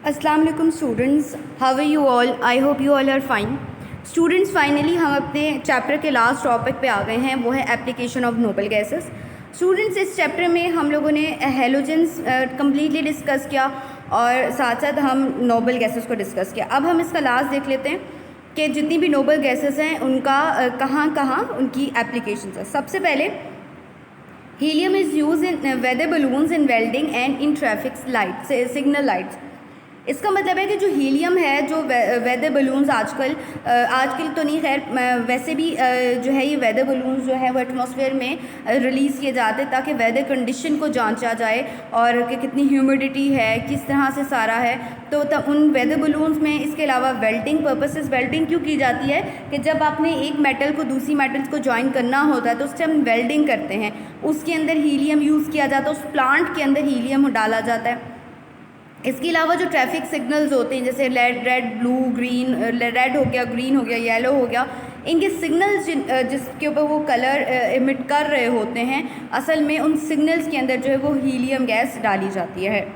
अस्सलाम वालेकुम students, how are you all? I hope you all are fine. Students, finally हम अपने chapter के लास्ट टॉपिक पे आ गए हैं, वो है application of noble gases. Students, इस चैप्टर में हम लोगों ने हेलोजेंस कम्प्लीटली डिस्कस किया और साथ साथ हम नोबल गैसेस को डिस्कस किया। अब हम इसका लास्ट देख लेते हैं कि जितनी भी नोबल गैसेस हैं उनका कहाँ कहाँ उनकी एप्लीकेशंस है। सबसे पहले helium is use in weather balloons, in welding and in traffic lights, signal lights. इसका मतलब है कि जो हीलियम है, जो वेदर बलून्स आजकल तो नहीं, खैर वैसे भी जो है ये वेदर बलून्स जो है वो एटमॉस्फेयर में रिलीज़ किए जाते हैं ताकि वेदर कंडीशन को जांचा जाए और कि कितनी ह्यूमिडिटी है, किस तरह से सारा है। तो तब उन वेदर बलून्स में इसके अलावा वेल्डिंग पर्पसेस, वेल्डिंग क्यों की जाती है कि जब आपने एक मेटल को दूसरी मेटल्स को ज्वाइन करना होता है तो उस टाइम वेल्डिंग करते हैं, उसके अंदर हीलियम यूज़ किया जाता है, उस प्लांट के अंदर हीलियम डाला जाता है। इसके अलावा जो ट्रैफिक सिग्नल्स होते हैं जैसे रेड ब्लू ग्रीन, रेड हो गया, ग्रीन हो गया, येलो हो गया, इनके सिग्नल्स जिसके ऊपर वो कलर इमिट कर रहे होते हैं, असल में उन सिग्नल्स के अंदर जो है वो हीलियम गैस डाली जाती है।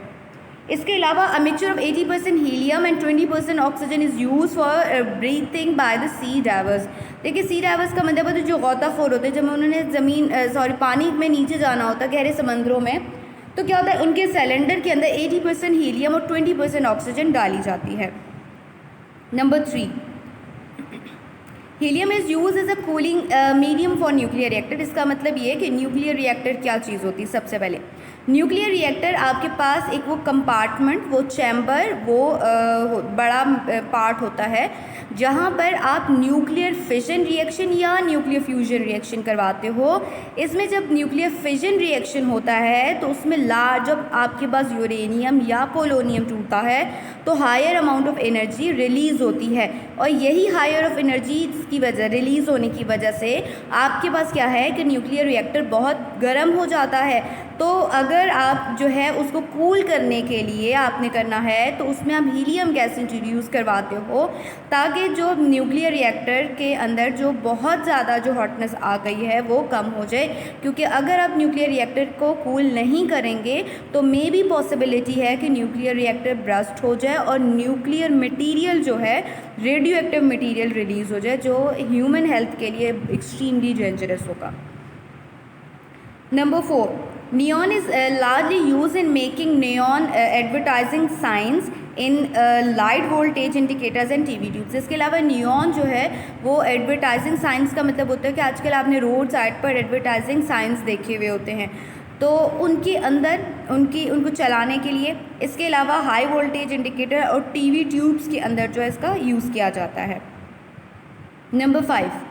इसके अलावा a mixture of 80% helium and 20% oxygen is use for breathing by the sea divers. देखिए, सी डाइवर्स का मतलब है जो गौताखोर होते हैं, जब उन्होंने पानी में नीचे जाना होता है गहरे समंदरों में, तो क्या होता है उनके सिलेंडर के अंदर 80% हीलियम और 20% ऑक्सीजन डाली जाती है। Number 3, helium is use as a cooling medium for nuclear reactor. इसका मतलब ये है कि न्यूक्लियर रिएक्टर क्या चीज़ होती है। सबसे पहले न्यूक्लियर रिएक्टर, आपके पास एक वो कंपार्टमेंट, वो चैम्बर, वो बड़ा पार्ट होता है जहाँ पर आप न्यूक्लियर फिजन रिएक्शन या न्यूक्लियर फ्यूजन रिएक्शन करवाते हो। इसमें जब न्यूक्लियर फिजन रिएक्शन होता है तो उसमें जब आपके पास यूरेनियम या पोलोनियम टूटता है तो higher amount of energy release होती है, और यही हायर ऑफ एनर्जी की वजह, रिलीज़ होने की वजह से आपके पास क्या है कि न्यूक्लियर रिएक्टर बहुत गर्म हो जाता है। तो अगर आप जो है उसको कूल करने के लिए आपने करना है तो उसमें आप हीलियम गैस इंट्रोड्यूस करवाते हो ताकि जो न्यूक्लियर रिएक्टर के अंदर जो बहुत ज़्यादा जो हॉटनेस आ गई है वो कम हो जाए। क्योंकि अगर आप न्यूक्लियर रिएक्टर को कूल नहीं करेंगे तो मे बी पॉसिबिलिटी है कि न्यूक्लियर रिएक्टर ब्रस्ट हो जाए और न्यूक्लियर मटीरियल जो है, रेडियो एक्टिव मटीरियल रिलीज़ हो जाए, जो ह्यूमन हेल्थ के लिए एक्सट्रीमली डेंजरस होगा। Number 4, neon is largely used in making neon advertising signs in light voltage indicators and TV tubes। इसके अलावा नियॉन जो है वो एडवर्टाइजिंग साइंस का मतलब होता है कि आजकल आपने रोड साइड पर एडवर्टाइजिंग साइंस देखे हुए होते हैं, तो उनके अंदर उनको चलाने के लिए, इसके अलावा हाई वोल्टेज इंडिकेटर और TV ट्यूब्स के अंदर जो है इसका यूज़ किया जाता है। Number 5,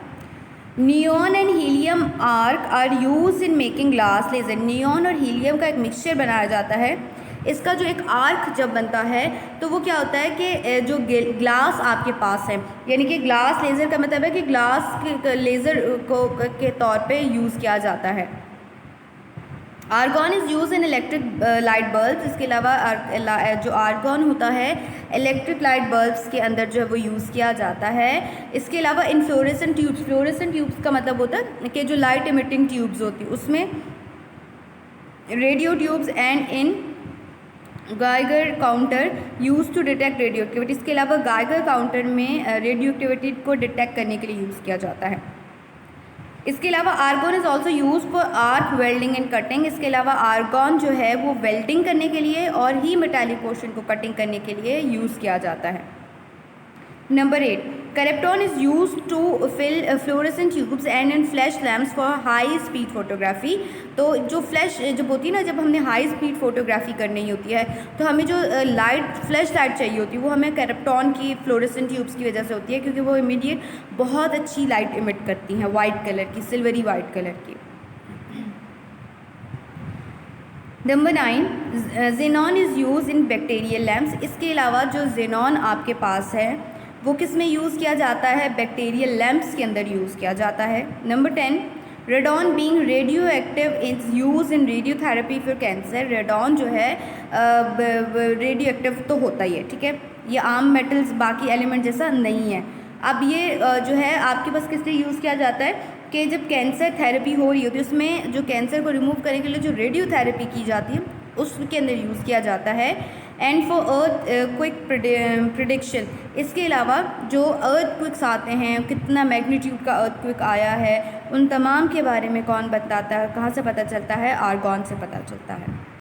neon and helium arc are use in making glass laser. Neon और हीलियम का एक मिक्सचर बनाया जाता है। इसका जो एक आर्क जब बनता है तो वो क्या होता है कि जो ग्लास आपके पास है, यानी कि ग्लास लेज़र का मतलब है कि ग्लास के लेज़र को के तौर पे यूज़ किया जाता है। Argon is use in electric light bulb. इसके अलावा जो आर्गॉन होता है इलेक्ट्रिक लाइट बल्ब्स के अंदर जो है वो यूज़ किया जाता है। इसके अलावा इन फ्लोरेसेंट ट्यूब्स, फ्लोरेसेंट ट्यूब्स का मतलब होता है कि जो लाइट इमिटिंग ट्यूब्स होती है उसमें radio tubes and in Geiger counter use to detect radioactivity. इसके अलावा गाइगर काउंटर में रेडियो एक्टिविटी को डिटेक्ट करने के लिए यूज़ किया जाता है। इसके अलावा argon is also use for arc welding and cutting. इसके अलावा आर्गॉन जो है वो वेल्डिंग करने के लिए और ही मेटालिक पोर्शन को कटिंग करने के लिए यूज़ किया जाता है। Number 8, krypton is use to fill fluorescent tubes and in flash lamps for high speed photography. तो जो फ्लैश जब होती है ना, जब हमने हाई स्पीड फोटोग्राफी करनी होती है तो हमें जो फ्लैश लाइट चाहिए होती है वो हमें कैरेप्टॉन की फ्लोरेसेंट ट्यूब्स की वजह से होती है, क्योंकि वो इमीडिएट बहुत अच्छी लाइट इमिट करती हैं, वाइट कलर की, सिल्वरी वाइट कलर की। Number 9, xenon is use in bacterial lamps. इसके अलावा जो जेनॉन आपके पास है वो किस में यूज़ किया जाता है? बैक्टीरियल लैम्प्स के अंदर यूज़ किया जाता है। Number 10, radon being radio active is use in radiotherapy for cancer. Radon जो है रेडियो एक्टिव तो होता ही है, ठीक है, ये आम मेटल्स बाकी एलिमेंट जैसा नहीं है। अब ये जो है आपके पास किस लिए यूज़ किया जाता है कि जब कैंसर थेरेपी हो रही होती है उसमें जो कैंसर को रिमूव करने के लिए जो रेडियोथेरेपी की जाती है उसके अंदर यूज़ किया जाता है। And for earth quick prediction. इसके अलावा जो अर्थ क्विक्स आते हैं, कितना मैग्नीट्यूड का अर्थ क्विक आया है, उन तमाम के बारे में कौन बताता है, कहाँ से पता चलता है, आर्गॉन से पता चलता है।